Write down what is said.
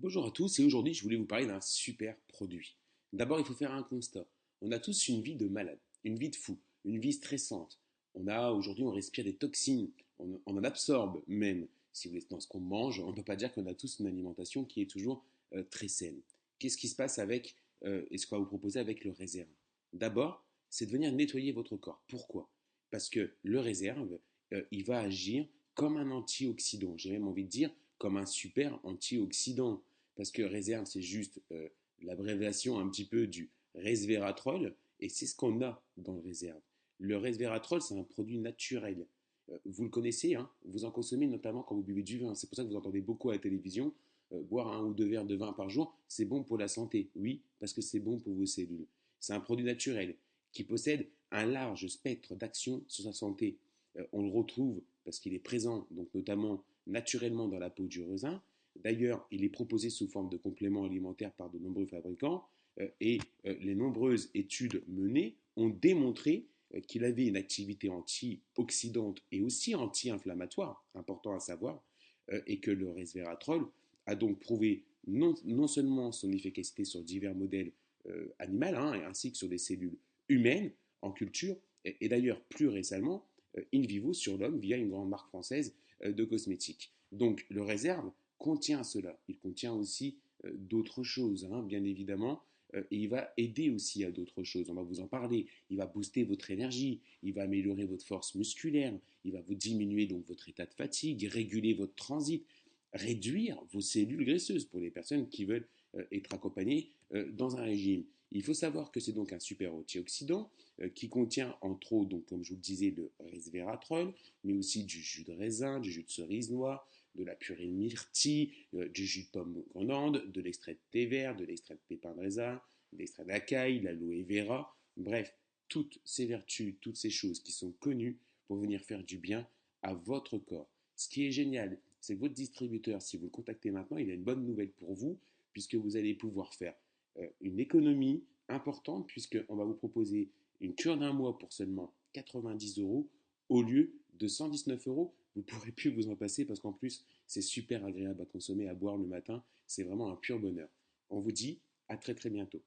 Bonjour à tous et aujourd'hui je voulais vous parler d'un super produit. D'abord il faut faire un constat. On a tous une vie de malade, une vie de fou, une vie stressante. Aujourd'hui on respire des toxines, on en absorbe même. Si vous êtes dans ce qu'on mange, on ne peut pas dire qu'on a tous une alimentation qui est toujours très saine. Qu'est-ce qui se passe avec et ce qu'on va vous proposer avec le réserve? D'abord, c'est de venir nettoyer votre corps. Pourquoi? Parce que le réserve, il va agir comme un antioxydant. J'ai même envie de dire comme un super antioxydant. Parce que réserve, c'est juste l'abréviation un petit peu du resveratrol, et c'est ce qu'on a dans le réserve. Le resveratrol, c'est un produit naturel. Vous le connaissez, hein, vous en consommez notamment quand vous buvez du vin. C'est pour ça que vous entendez beaucoup à la télévision, boire un ou deux verres de vin par jour, c'est bon pour la santé. Oui, parce que c'est bon pour vos cellules. C'est un produit naturel qui possède un large spectre d'action sur sa santé. On le retrouve parce qu'il est présent, donc notamment naturellement dans la peau du raisin. D'ailleurs, il est proposé sous forme de complément alimentaire par de nombreux fabricants les nombreuses études menées ont démontré qu'il avait une activité antioxydante et aussi anti-inflammatoire, important à savoir, et que le resveratrol a donc prouvé non seulement son efficacité sur divers modèles animaux, hein, ainsi que sur des cellules humaines en culture, et d'ailleurs plus récemment in vivo sur l'homme via une grande marque française de cosmétiques. Donc le réserve contient cela. Il contient aussi d'autres choses, hein, bien évidemment, et il va aider aussi à d'autres choses. On va vous en parler. Il va booster votre énergie, il va améliorer votre force musculaire, il va vous diminuer donc votre état de fatigue, réguler votre transit, réduire vos cellules graisseuses pour les personnes qui veulent être accompagnées dans un régime. Il faut savoir que c'est donc un super antioxydant qui contient entre autres, donc, comme je vous le disais, le resveratrol, mais aussi du jus de raisin, du jus de cerise noire, de la purée de myrtille, du jus de pomme grenade, de l'extrait de thé vert, de l'extrait de pépins de raisin, de l'extrait d'acaille, l'aloe vera, bref, toutes ces vertus, toutes ces choses qui sont connues pour venir faire du bien à votre corps. Ce qui est génial, c'est que votre distributeur, si vous le contactez maintenant, il a une bonne nouvelle pour vous, puisque vous allez pouvoir faire une économie importante, puisqu'on va vous proposer une cure d'un mois pour seulement 90 euros au lieu de 119 euros. Vous ne pourrez plus vous en passer parce qu'en plus, c'est super agréable à consommer, à boire le matin. C'est vraiment un pur bonheur. On vous dit à très très bientôt.